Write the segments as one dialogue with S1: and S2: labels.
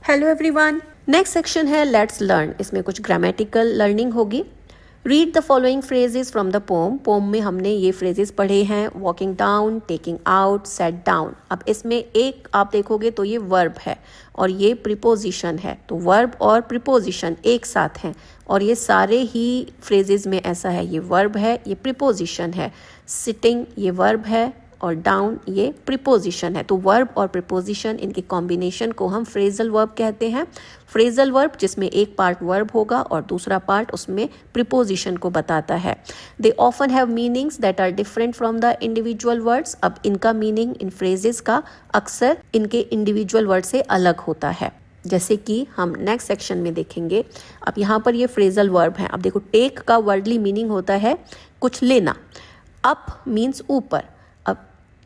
S1: Hello everyone, next section है let's learn. इसमें कुछ ग्रामेटिकल लर्निंग होगी। Read the following phrases from the poem. Poem में हमने ये फ्रेजेस पढ़े हैं, walking down, taking out, set down. अब इसमें एक आप देखोगे तो ये वर्ब है और ये प्रीपोजिशन है, तो वर्ब और प्रीपोजिशन एक साथ हैं और ये सारे ही फ्रेजेस में ऐसा है। ये वर्ब है, ये प्रीपोजिशन है। सिटिंग ये वर्ब है और डाउन ये प्रीपोजिशन है। तो वर्ब और प्रीपोजिशन, इनके कॉम्बिनेशन को हम फ्रेजल वर्ब कहते हैं। फ्रेजल वर्ब जिसमें एक पार्ट वर्ब होगा और दूसरा पार्ट उसमें प्रीपोजिशन को बताता है। They often have meanings that are different from the individual words. अब इनका मीनिंग इन फ्रेजेस का अक्सर इनके इंडिविजुअल वर्ड से अलग होता है, जैसे कि हम नेक्स्ट सेक्शन में देखेंगे। अब यहाँ पर ये फ्रेजल वर्ब है। अब देखो, टेक का वर्डली मीनिंग होता है कुछ लेना। अप मीन्स ऊपर।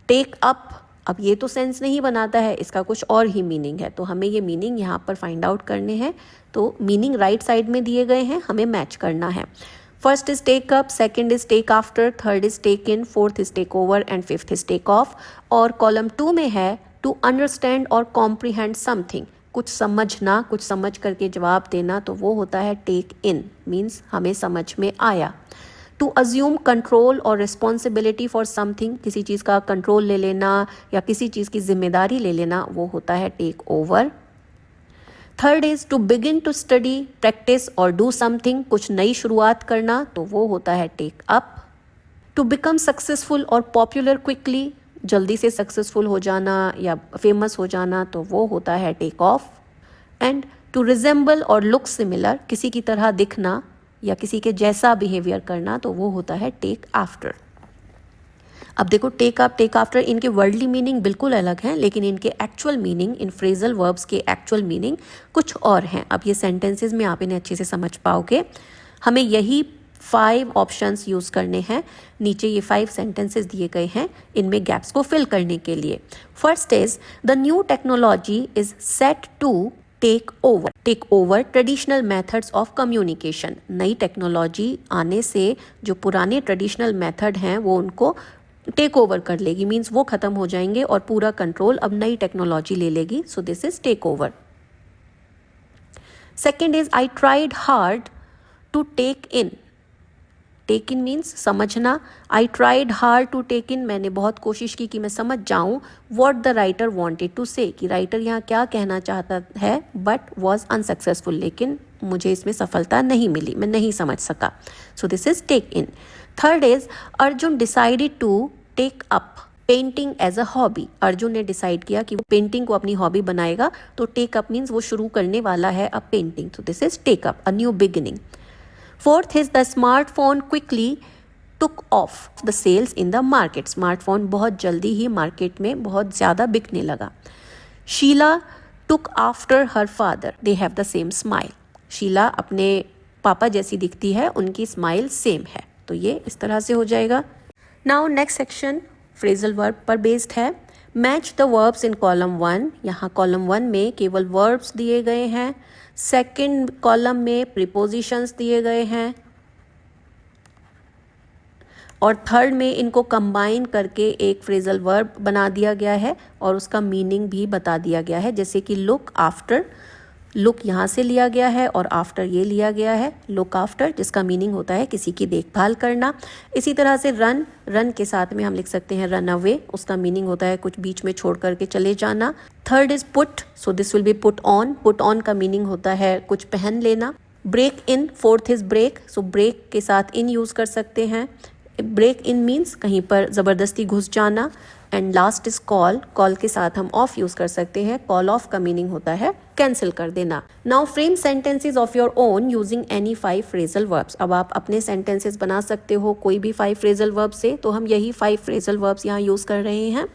S1: टेक अप, अब ये तो सेंस नहीं बनाता है, इसका कुछ और ही मीनिंग है, तो हमें ये मीनिंग यहाँ पर फाइंड आउट करने हैं। तो मीनिंग राइट साइड में दिए गए हैं, हमें मैच करना है। First is take up, second is take after, third is take in, fourth is take over and fifth is take off. और कॉलम 2 में है टू अंडरस्टैंड और कॉम्प्रीहेंड समथिंग, कुछ समझना, कुछ समझ करके जवाब देना, तो वो होता है टेक इन, मीन्स हमें समझ में आया। टू अज्यूम कंट्रोल और रिस्पॉन्सिबिलिटी फॉर समथिंग, किसी चीज़ का कंट्रोल ले लेना या किसी चीज़ की जिम्मेदारी ले लेना, वो होता है take over. Third is to begin to study, practise और डू समथिंग, कुछ नई शुरुआत करना, तो वो होता है take up. To become successful और पॉपुलर क्विकली, जल्दी से सक्सेसफुल हो जाना या फेमस हो जाना, तो वो होता है take off. And to resemble और लुक सिमिलर, किसी की तरह दिखना या किसी के जैसा बिहेवियर करना, तो वो होता है टेक आफ्टर। अब देखो, टेक अप, टेक आफ्टर, इनके वर्डली मीनिंग बिल्कुल अलग हैं, लेकिन इनके एक्चुअल मीनिंग, इन फ्रेजल वर्ब्स के एक्चुअल मीनिंग कुछ और हैं। अब ये सेंटेंसेस में आप इन्हें अच्छे से समझ पाओगे। हमें यही 5 ऑप्शंस यूज़ करने हैं। नीचे ये 5 सेंटेंसेस दिए गए हैं, इनमें गैप्स को फिल करने के लिए। First is the new technology is set to take over traditional methods of communication. नई टेक्नोलॉजी आने से जो पुराने ट्रेडिशनल मेथड हैं वो उनको टेक ओवर कर लेगी, मीन्स वो खत्म हो जाएंगे और पूरा कंट्रोल अब नई टेक्नोलॉजी ले लेगी। So this is take over. Second is I tried hard to take in. Take in means समझना। I tried hard to take in, मैंने बहुत कोशिश की कि मैं समझ जाऊं what the writer wanted to say, कि राइटर यहाँ क्या कहना चाहता है, बट वॉज अनसक्सेसफुल, लेकिन मुझे इसमें सफलता नहीं मिली, मैं नहीं समझ सका। So this is take in. Third is Arjun decided to take up painting as a hobby. Arjun ने डिसाइड किया कि वो पेंटिंग को अपनी हॉबी बनाएगा, तो टेक अप मीन्स वो शुरू करने वाला है अब painting. So this is take up, a new beginning. Fourth is the smartphone quickly took off the sales in the market. Smartphone बहुत जल्दी ही मार्केट में बहुत ज़्यादा बिकने लगा। Sheila took after her father. They have the same smile. Sheila अपने पापा जैसी दिखती है, उनकी स्माइल सेम है, तो ये इस तरह से हो जाएगा। Now next section phrasal verb पर बेस्ड है। Match the verbs in column 1। यहाँ कॉलम 1 में केवल वर्ब्स दिए गए हैं। सेकंड कॉलम में प्रीपोजिशंस दिए गए हैं और थर्ड में इनको कंबाइन करके एक फ्रेजल वर्ब बना दिया गया है और उसका मीनिंग भी बता दिया गया है, जैसे कि लुक आफ्टर। लुक यहाँ से लिया गया है और आफ्टर ये लिया गया है। लुक आफ्टर जिसका मीनिंग होता है किसी की देखभाल करना। इसी तरह से रन, रन के साथ में हम लिख सकते हैं रन अवे, उसका मीनिंग होता है कुछ बीच में छोड़ करके चले जाना। Third is put, so this will be put on. Put on का मीनिंग होता है कुछ पहन लेना। Break in, fourth is break, so break के साथ इन यूज़ कर सकते हैं। ब्रेक इन मीन्स कहीं पर ज़बरदस्ती घुस जाना। And last is call, call के साथ हम ऑफ यूज़ कर सकते हैं। कॉल ऑफ का मीनिंग होता है कैंसिल कर देना। Now frame sentences of your own using any 5 phrasal verbs. अब आप अपने सेंटेंसेस बना सकते हो कोई भी 5 फ्रेजल वर्ब से, तो हम यही 5 फ्रेजल वर्ब्स यहाँ यूज़ कर रहे हैं।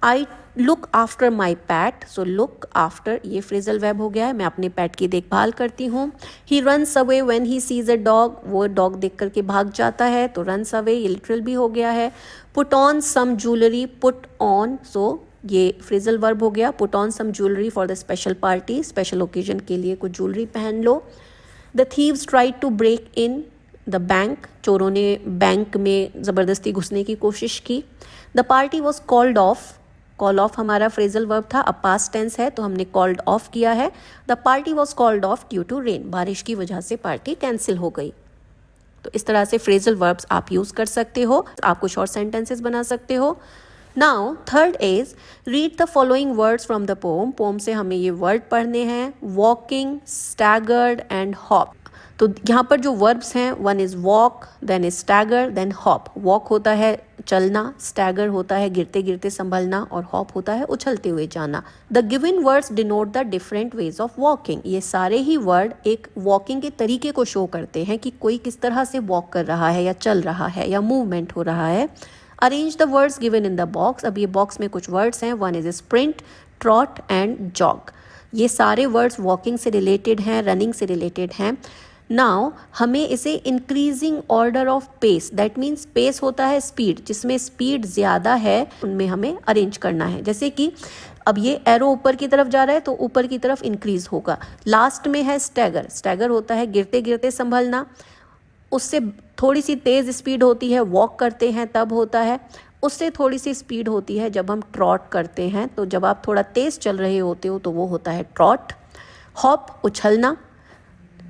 S1: I look after my PAT, so look after ये फ्रेजल वर्ब हो गया है, मैं अपने पैट की देखभाल करती हूँ। He runs away when he sees a dog, वो डॉग देख करके भाग जाता है, तो रन्स अवे ये लिटरल भी हो गया है। Put on some jewellery, put on, so ये फ्रेजल वर्ब हो गया। Put on some jewellery for the special party, special occasion के लिए कुछ ज्वेलरी पहन लो। The thieves tried to break in the bank, चोरों ने बैंक में ज़बरदस्ती घुसने की कोशिश की। The party was called off, call off हमारा फ्रेजल वर्ब था, अब पास्ट टेंस है तो हमने कॉल्ड ऑफ किया है। The party was called off due to rain, बारिश की वजह से पार्टी कैंसिल हो गई। तो इस तरह से फ्रेजल वर्ब्स आप यूज़ कर सकते हो, आप कुछ और सेंटेंसेस बना सकते हो। Now third is read the following words from the poem. Poem से हमें ये वर्ड पढ़ने हैं, वॉकिंग, स्टैगर्ड एंड हॉप। तो यहाँ पर जो वर्ब्स हैं, one is walk, then is stagger, then hop. Walk होता है चलना, स्टैगर होता है गिरते गिरते संभलना, और हॉप होता है उछलते हुए जाना। The given words denote the different ways of walking. ये सारे ही वर्ड एक वॉकिंग के तरीके को शो करते हैं कि कोई किस तरह से वॉक कर रहा है या चल रहा है या मूवमेंट हो रहा है। Arrange the words given in the box. अब ये बॉक्स में कुछ वर्ड्स हैं, one is sprint, trot and jog. ये सारे वर्ड्स वॉकिंग से रिलेटेड हैं, रनिंग से रिलेटेड हैं। नाउ हमें इसे increasing order of pace, that means pace होता है स्पीड, जिसमें स्पीड ज़्यादा है उनमें हमें अरेंज करना है। जैसे कि अब ये एरो ऊपर की तरफ जा रहा है तो ऊपर की तरफ इंक्रीज होगा। लास्ट में है स्टैगर, स्टैगर होता है गिरते गिरते संभलना, उससे थोड़ी सी तेज़ स्पीड होती है वॉक करते हैं तब होता है, उससे थोड़ी सी स्पीड होती है जब हम ट्रॉट करते हैं। तो जब आप थोड़ा तेज़ चल रहे होते हो तो वो होता है ट्रॉट। हॉप उछलना,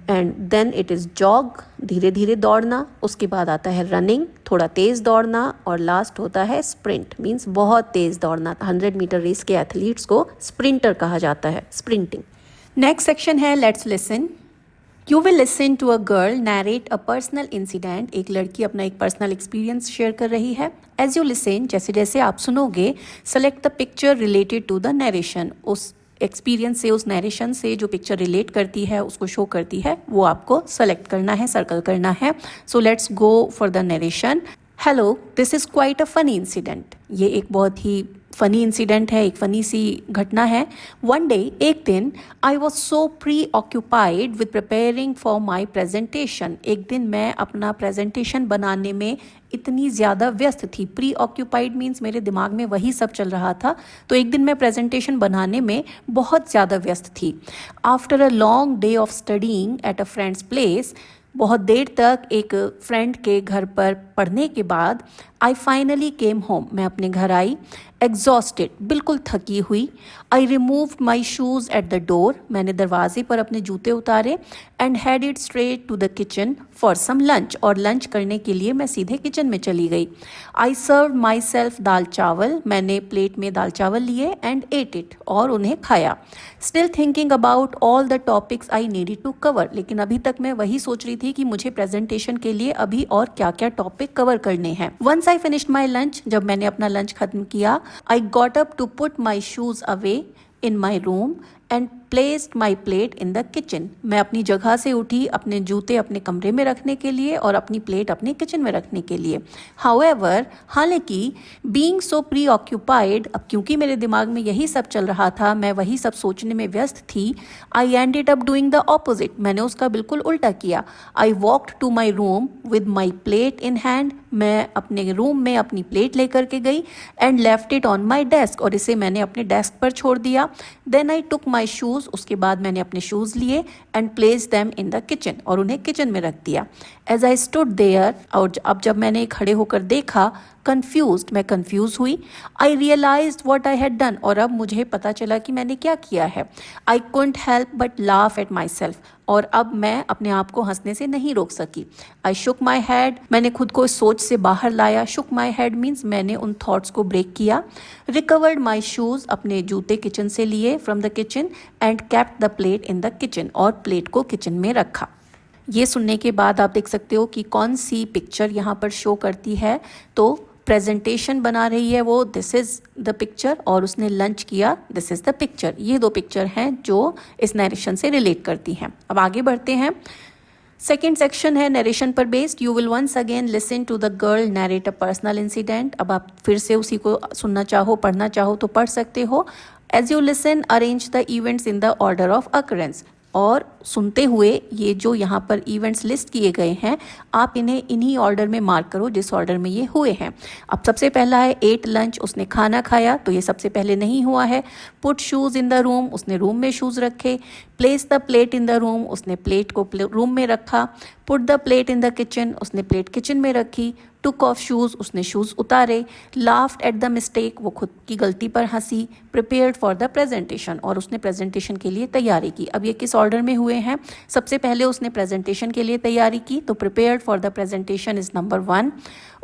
S1: and then it is jog, धीरे धीरे दौड़ना। उसके बाद आता है रनिंग, थोड़ा तेज़ दौड़ना, और लास्ट होता है स्प्रिंट, मीन्स बहुत तेज़ दौड़ना। 100 मीटर रेस के एथलीट्स को स्प्रिंटर कहा जाता है, स्प्रिंटिंग। नेक्स्ट सेक्शन है let's listen. You will listen to a girl narrate a personal incident. एक लड़की अपना एक पर्सनल एक्सपीरियंस शेयर कर रही है। एज यू लिसन, जैसे जैसे आप सुनोगे, select the picture related to the narration. उस एक्सपीरियंस से, उस नरेशन से जो पिक्चर रिलेट करती है, उसको शो करती है, वो आपको सेलेक्ट करना है, सर्कल करना है। So let's go for the narration. Hello, this is quite a funny incident. ये एक बहुत ही फ़नी इंसिडेंट है, एक फ़नी सी घटना है। वन डे, एक दिन, I was so pre occupied with preparing for my presentation. एक दिन मैं अपना प्रेजेंटेशन बनाने में इतनी ज़्यादा व्यस्त थी। प्री ऑक्यूपाइड मीन्स मेरे दिमाग में वही सब चल रहा था। तो एक दिन मैं प्रेजेंटेशन बनाने में बहुत ज़्यादा व्यस्त थी। After a long day of studying at a friends place, बहुत देर तक एक फ्रेंड के घर पर पढ़ने के बाद, आई फाइनली केम होम, मैं अपने घर आई, एग्जॉस्टेड, बिल्कुल थकी हुई। I removed my shoes at the door, मैंने दरवाजे पर अपने जूते उतारे, and headed straight to the kitchen for some lunch, और लंच करने के लिए मैं सीधे किचन में चली गई। आई सर्व माई सेल्फ दाल चावल, मैंने प्लेट में दाल चावल लिए, एंड एट इट, और उन्हें खाया। Still thinking about all the topics I needed to cover, लेकिन अभी तक मैं वही सोच रही थी कि मुझे प्रेजेंटेशन के लिए अभी और क्या क्या टॉपिक कवर करने हैं। Once I finished my lunch, जब मैंने अपना लंच खत्म किया, I got up to put my shoes away in my room and placed my plate in the kitchen. मैं अपनी जगह से उठी अपने जूते अपने कमरे में रखने के लिए और अपनी प्लेट अपने किचन में रखने के लिए। However, हालांकि being so preoccupied, अब क्योंकि मेरे दिमाग में यही सब चल रहा था, मैं वही सब सोचने में व्यस्त थी, I ended up doing the opposite. मैंने उसका बिल्कुल उल्टा किया। I walked to my room with my plate in hand. मैं अपने रूम में अपनी प्लेट लेकर के गई, and left it on my desk, और इसे मैंने अपने डेस्क पर छोड़ दिया। Then I took my shoes, उसके बाद मैंने अपने शूज़ लिए, and place them in the kitchen, और उन्हें किचन में रख दिया। एज आई स्टूड देयर, और अब जब मैंने खड़े होकर देखा, कन्फ्यूज्ड, मैं कन्फ्यूज़ हुई। I realised what I had done, और अब मुझे पता चला कि मैंने क्या किया है। I couldn't help but laugh at my self, और अब मैं अपने आप को हंसने से नहीं रोक सकी। आई शुक माई हेड, मैंने खुद को इस सोच से बाहर लाया। शुक माई हेड मीन्स मैंने उन थॉट्स को ब्रेक किया। रिकवर्ड माई शूज़, अपने जूते किचन से लिए from the kitchen, and kept the plate in the kitchen, और प्लेट को किचन में रखा। ये सुनने के बाद आप देख सकते हो कि कौन सी पिक्चर यहाँ पर शो करती है। तो प्रेजेंटेशन बना रही है वो, दिस इज़ द पिक्चर, और उसने लंच किया, दिस इज़ द पिक्चर। ये दो पिक्चर हैं जो इस नरेशन से रिलेट करती हैं। अब आगे बढ़ते हैं। सेकेंड सेक्शन है नरेशन पर based. You will once again listen to the girl narrate a personal incident. अब आप फिर से उसी को सुनना चाहो, पढ़ना चाहो तो पढ़ सकते हो। As you listen, arrange the events in the order of occurrence. और सुनते हुए ये जो यहाँ पर इवेंट्स लिस्ट किए गए हैं, आप इन्हें इन्हीं ऑर्डर में मार्क करो जिस ऑर्डर में ये हुए हैं। अब सबसे पहला है एट लंच, उसने खाना खाया, तो ये सबसे पहले नहीं हुआ है। Put shoes in the room, उसने रूम में शूज़ रखे। Place the plate in the room, उसने प्लेट को रूम में रखा। Put the plate in the kitchen, उसने प्लेट किचन में रखी। टुक ऑफ शूज़, उसने शूज़ उतारे, लाफ्ड एट द मिस्टेक, वो खुद की गलती पर हंसी, प्रिपेयर्ड फॉर द प्रेजेंटेशन, और उसने प्रेजेंटेशन के लिए तैयारी की। अब ये किस ऑर्डर में हुए हैं? सबसे पहले उसने प्रेजेंटेशन के लिए तैयारी की, तो prepared for the presentation is number 1।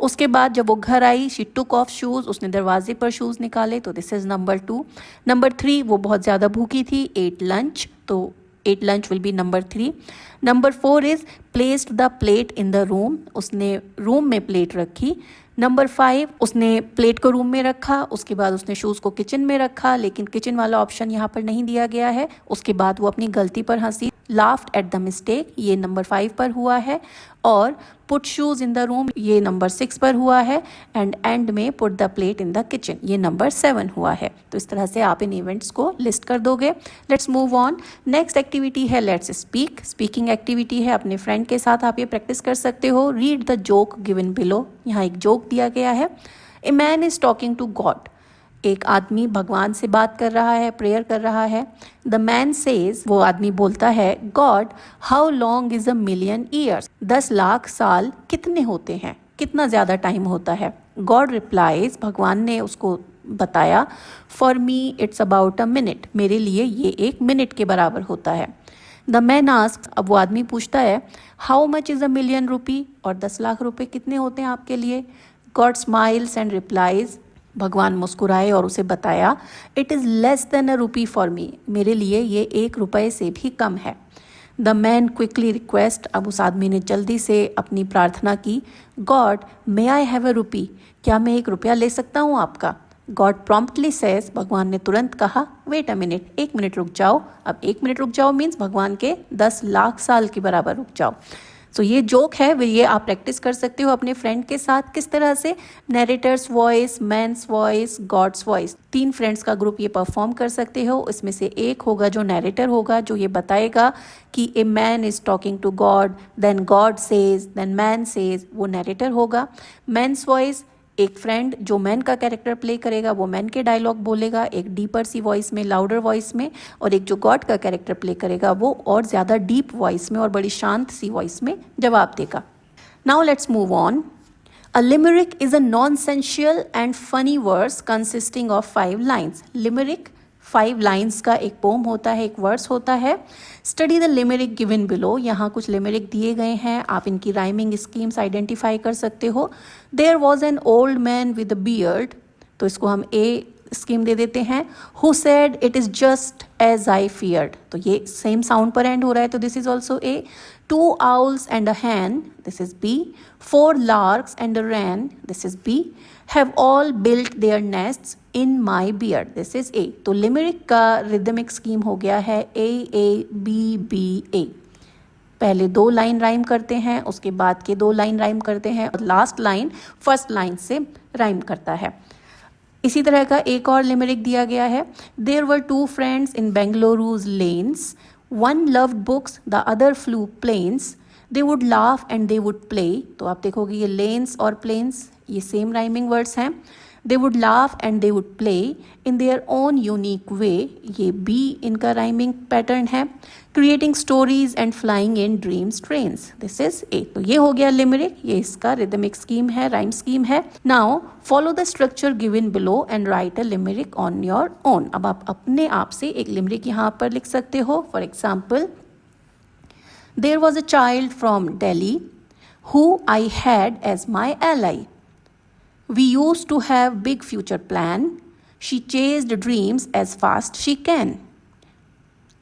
S1: उसके बाद जब वो घर आई, शी टुक ऑफ शूज़, उसने दरवाजे पर शूज़ निकाले, तो दिस इज़ नंबर 2। नंबर 3, वो बहुत ज़्यादा भूखी थी, एट लंच, तो at lunch will be number 3। Number 4 is placed the plate in the room, उसने रूम में प्लेट रखी। नंबर 5, उसने प्लेट को रूम में रखा, उसके बाद उसने शूज़ को किचन में रखा, लेकिन किचन वाला ऑप्शन यहाँ पर नहीं दिया गया है। उसके बाद वो अपनी गलती पर हंसी, लाफ्ड एट द मिस्टेक, ये नंबर 5 पर हुआ है। और put shoes in the room, ये नंबर 6 पर हुआ है। एंड में put the plate in the kitchen, ये नंबर 7 हुआ है। तो इस तरह से आप इन इवेंट्स को लिस्ट कर दोगे। Let's move on. Next activity है लेट्स स्पीक। स्पीकिंग एक्टिविटी है, अपने फ्रेंड के साथ आप ये प्रैक्टिस कर सकते हो। Read the joke given below, यहाँ एक जोक दिया गया है। A man is talking to God, एक आदमी भगवान से बात कर रहा है, प्रेयर कर रहा है। द मैन सेज, वो आदमी बोलता है, God how long is a million years, 10 lakh साल कितने होते हैं, कितना ज़्यादा टाइम होता है। गॉड रिप्लाइज, भगवान ने उसको बताया, for me it's about a minute, मेरे लिए ये 1 मिनट के बराबर होता है। द मैन आस्क, अब वो आदमी पूछता है, how much is a million rupee, और 10 लाख रुपए कितने होते हैं आपके लिए। गॉड स्माइल्स एंड रिप्लाइज, भगवान मुस्कुराए और उसे बताया, it is less than a rupee for me, मेरे लिए ये 1 रुपये से भी कम है। द मैन क्विकली रिक्वेस्ट, अब उस आदमी ने जल्दी से अपनी प्रार्थना की, God may I have a रुपी, क्या मैं 1 रुपया ले सकता हूँ आपका। गॉड प्रॉम्प्टली सेज, भगवान ने तुरंत कहा, वेट अ मिनट, 1 मिनट रुक जाओ। अब 1 मिनट रुक जाओ मीन्स भगवान के 10 लाख साल के बराबर रुक जाओ। सो ये जोक है, ये आप प्रैक्टिस कर सकते हो अपने फ्रेंड के साथ। किस तरह से? Narrator's voice, man's voice, god's voice, 3 friends का ग्रुप ये परफॉर्म कर सकते हो। इसमें से एक होगा जो नैरेटर होगा, जो ये बताएगा कि a man is talking to God, then God says, then man says, वो नैरेटर होगा। मैन्स वॉइस, एक फ्रेंड जो मैन का कैरेक्टर प्ले करेगा वो मैन के डायलॉग बोलेगा, एक डीपर सी वॉइस में, लाउडर वॉइस में, और एक जो गॉड का कैरेक्टर प्ले करेगा वो और ज़्यादा डीप वॉइस में और बड़ी शांत सी वॉइस में जवाब देगा। Now let's move on. A limerick is a nonsensical and funny verse consisting of 5 lines. Limerick 5 lines का एक पोम होता है, एक वर्स होता है। स्टडी द लिमेरिक गिवन बिलो, यहाँ कुछ लिमेरिक दिए गए हैं, आप इनकी राइमिंग स्कीम्स आइडेंटिफाई कर सकते हो। There was an old man with a beard, तो इसको हम ए स्कीम दे देते हैं। Who said it is just as I feared, तो ये सेम साउंड पर एंड हो रहा है, तो this is also a. 2 owls and a hen, this is B. 4 larks and a wren, this is B. Have all built their nests in my beard, this is A. तो लिमेरिक का rhythmic scheme हो गया है A A B B A। पहले 2 line rhyme करते हैं, उसके बाद के 2 लाइन राइम करते हैं, और लास्ट लाइन फर्स्ट लाइन से राइम करता है। इसी तरह का एक और लिमेरिक दिया गया है। There were 2 friends in Bengaluru's lanes, one loved books, the other flew planes, they would laugh and they would play, तो आप देखोगे ये lanes और planes ये सेम राइमिंग वर्ड्स हैं। they would laugh and they would play in their own unique way, ये B इनका rhyming pattern है। creating stories and flying in dreams trains, this is A। तो ये हो गया लिमेरिक, ये इसका रिदमिक स्कीम है, राइम स्कीम है। now follow the structure given below and write a limerick on your own, अब आप अपने आप से एक लिमेरिक यहाँ पर लिख सकते हो। for example, there was a child from Delhi who I had as my ally. We used to have big future plan. She chased dreams as fast she can.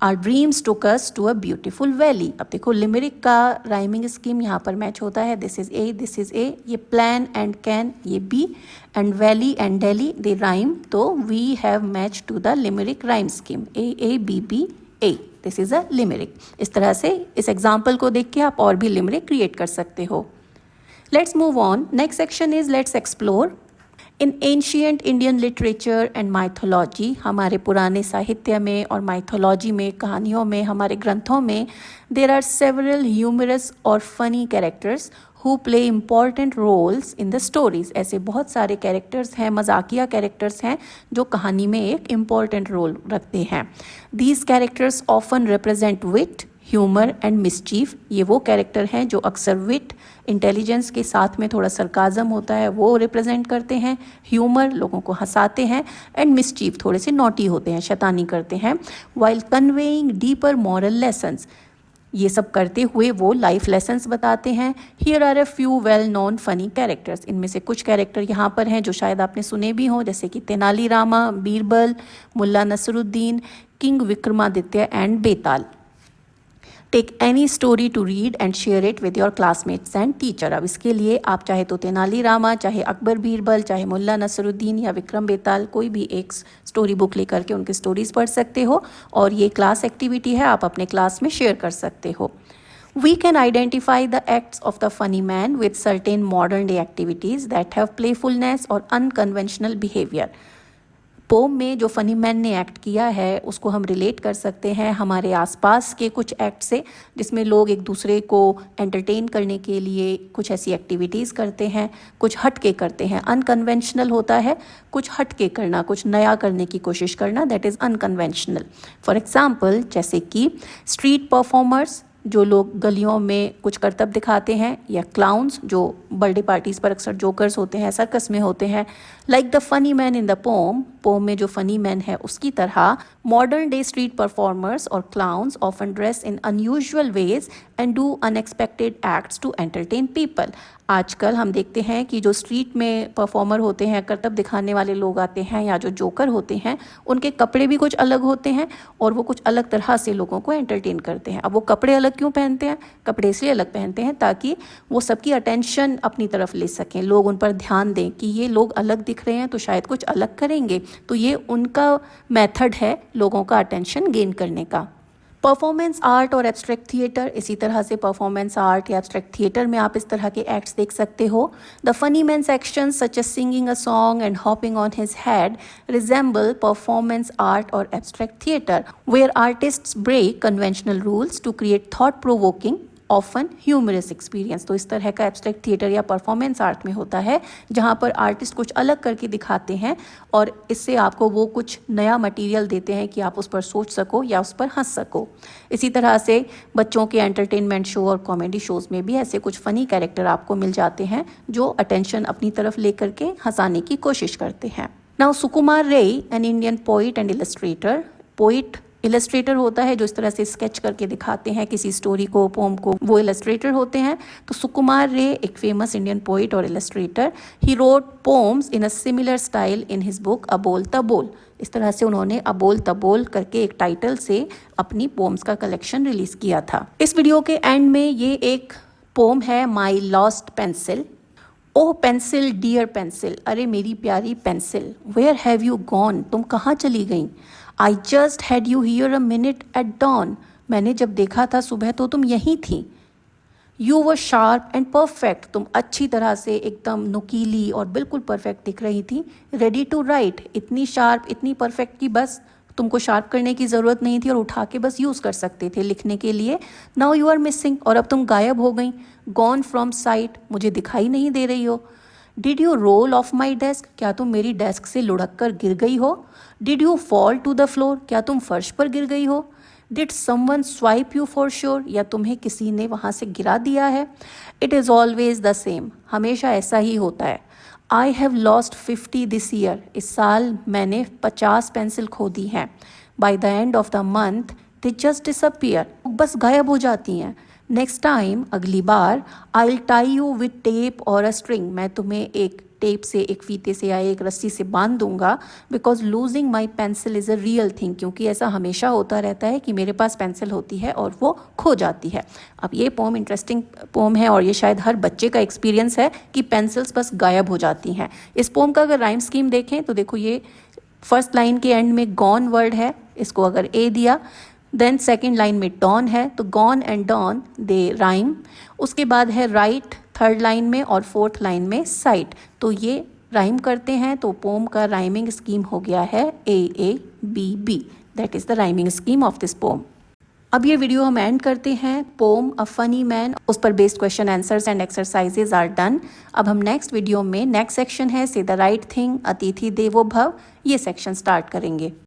S1: Our dreams took us to a beautiful valley. अब देखो लिमेरिक का rhyming scheme यहाँ पर match होता है। This is a, this is a, ये plan and can ये be, and valley and daily they rhyme, तो we have match to the limerick rhyme scheme A A B B A. This is a limerick. इस तरह से इस example को देख के आप और भी लिमेरिक क्रिएट कर सकते हो। Let's move on. Next section is let's explore. In ancient Indian literature and mythology, हमारे पुराने साहित्य में और mythology में, कहानियों में, हमारे ग्रंथों में, there are several humorous और funny characters who play important roles in the stories. ऐसे बहुत सारे कैरेक्टर्स हैं, मजाकिया कैरेक्टर्स हैं जो कहानी में एक important role रखते हैं। These characters often represent wit, humour and mischief, ये वो कैरेक्टर हैं जो अक्सर विट, इंटेलिजेंस के साथ में थोड़ा सरकाज़म होता है वो रिप्रेजेंट करते हैं। ह्यूमर लोगों को हंसाते हैं एंड मिसचीफ थोड़े से नॉटी होते हैं, शैतानी करते हैं। While conveying deeper moral lessons, ये सब करते हुए वो लाइफ लेसन्स बताते हैं। Here are a few well known funny characters, इनमें से कुछ कैरेक्टर यहाँ पर हैं जो शायद आपने सुने भी हों, जैसे कि Tenali Rama, Birbal, Mulla Nasruddin, king Vikramaditya and Betal. Take any story to read and share it with your classmates and teacher. अब इसके लिए आप चाहे तो तेनालीरामा, चाहे अकबर बीरबल, चाहे मुल्ला नसरुद्दीन या विक्रम बेताल, कोई भी एक स्टोरी बुक लेकर के उनकी स्टोरीज पढ़ सकते हो और ये क्लास एक्टिविटी है, आप अपने क्लास में शेयर कर सकते हो। We can identify the acts of the funny man with certain modern day activities that have playfulness or unconventional behavior. Poem में जो फ़नी मैन ने एक्ट किया है उसको हम रिलेट कर सकते हैं हमारे आसपास के कुछ एक्ट से, जिसमें लोग एक दूसरे को एंटरटेन करने के लिए कुछ ऐसी एक्टिविटीज़ करते हैं, कुछ हट के करते हैं। अनकन्वेंशनल होता है कुछ हट के करना, कुछ नया करने की कोशिश करना, that is unconventional. For example जैसे कि स्ट्रीट परफॉर्मर्स, जो लोग गलियों में कुछ करतब दिखाते हैं, या क्लाउन्स जो बर्थडे पार्टीज़ पर अक्सर जोकर्स होते हैं, सर्कस में होते हैं। Like the funny man in the poem में जो फनी मैन है उसकी तरह मॉडर्न डे स्ट्रीट परफॉर्मर्स और clowns often dress in unusual ways and do unexpected acts to entertain people. आजकल हम देखते हैं कि जो स्ट्रीट में परफॉर्मर होते हैं, करतब दिखाने वाले लोग आते हैं, या जो जोकर होते हैं, उनके कपड़े भी कुछ अलग होते हैं और वो कुछ अलग तरह से लोगों को एंटरटेन करते हैं। अब वो कपड़े अलग क्यों पहनते हैं? कपड़े इसलिए अलग पहनते हैं ताकि वो सबकी अटेंशन अपनी तरफ ले सकें, लोग उन पर ध्यान दें कि ये लोग अलग दिख रहे हैं तो शायद कुछ अलग करेंगे। तो ये उनका मेथड है लोगों का अटेंशन गेन करने का। परफॉर्मेंस आर्ट और एब्स्ट्रैक्ट थिएटर, इसी तरह से परफॉर्मेंस आर्ट या एब्स्ट्रैक्ट थिएटर में आप इस तरह के एक्ट्स देख सकते हो। The funny man's actions such as singing a song and hopping on his head resemble performance art और abstract theatre, where artists break conventional rules to create thought provoking often humorous experience. तो इस तरह का abstract theatre या performance art में होता है जहाँ पर आर्टिस्ट कुछ अलग करके दिखाते हैं और इससे आपको वो कुछ नया मटेरियल देते हैं कि आप उस पर सोच सको या उस पर हंस सको। इसी तरह से बच्चों के एंटरटेनमेंट शो और कॉमेडी शोज़ में भी ऐसे कुछ फ़नी कैरेक्टर आपको मिल जाते हैं जो अटेंशन अपनी तरफ लेकर के हंसाने की कोशिश करते हैं। नाउ सुकुमार रे, an Indian poet and Illustrator. Poet Illustrator होता है जो इस तरह से स्केच करके दिखाते हैं किसी स्टोरी को, पोम को, वो इलस्ट्रेटर होते हैं। तो सुकुमार रे एक फेमस इंडियन पोइट और Illustrator, he wrote poems in a similar style in his book अबोल तबोल। इस तरह से उन्होंने अबोल तबोल करके एक टाइटल से अपनी पोम्स का कलेक्शन रिलीज किया था। इस वीडियो के एंड में ये एक पोम है, my lost pencil. Oh pencil dear pencil, अरे मेरी प्यारी पेंसिल, वेयर हैव यू गॉन, तुम कहाँ चली गई। I just had you here a minute at dawn, मैंने जब देखा था सुबह तो तुम यहीं थी। You were sharp and perfect, तुम अच्छी तरह से एकदम नुकीली और बिल्कुल परफेक्ट दिख रही थी। रेडी टू राइट, इतनी शार्प इतनी परफेक्ट कि बस तुमको शार्प करने की ज़रूरत नहीं थी और उठा के बस यूज़ कर सकते थे लिखने के लिए। नाउ यू आर मिसिंग, और अब तुम गायब हो गई। गॉन फ्रॉम साइट, मुझे दिखाई नहीं दे रही हो। Did you roll off my desk, क्या तुम मेरी डेस्क से लुढ़क कर गिर गई हो। Did you fall to the floor, क्या तुम फर्श पर गिर गई हो। Did someone swipe you for sure, या तुम्हें किसी ने वहाँ से गिरा दिया है। It is always the same, हमेशा ऐसा ही होता है। I have lost 50 this year, इस साल मैंने 50 पेंसिल खो दी हैं। By the end of the month they just disappear, बस गायब हो जाती हैं। नेक्स्ट टाइम, अगली बार, I will tie you with tape और अ स्ट्रिंग, मैं तुम्हें एक टेप से, एक फीते से या एक रस्सी से बांध दूंगा। Because losing my pencil is a real thing, क्योंकि ऐसा हमेशा होता रहता है कि मेरे पास पेंसिल होती है और वो खो जाती है। अब ये पोम इंटरेस्टिंग पोम है और ये शायद हर बच्चे का एक्सपीरियंस है कि पेंसिल्स बस गायब हो जाती हैं। इस पोम का अगर राइम स्कीम देखें तो देखो, ये फर्स्ट लाइन के एंड में गॉन वर्ड है, इसको अगर ए दिया, देन सेकेंड लाइन में डॉन है, तो gone and dawn they rhyme. उसके बाद है राइट थर्ड लाइन में और फोर्थ लाइन में साइट, तो ये राइम करते हैं। तो पोम का राइमिंग स्कीम हो गया है AABB, that is the rhyming scheme of this pome. अब ये वीडियो हम एंड करते हैं। पोम अ फनी मैन, उस पर based question answers and exercises are done. अब हम नेक्स्ट वीडियो में नेक्स्ट सेक्शन है से द राइट थिंग, अतिथि देवो भव, ये सेक्शन स्टार्ट करेंगे।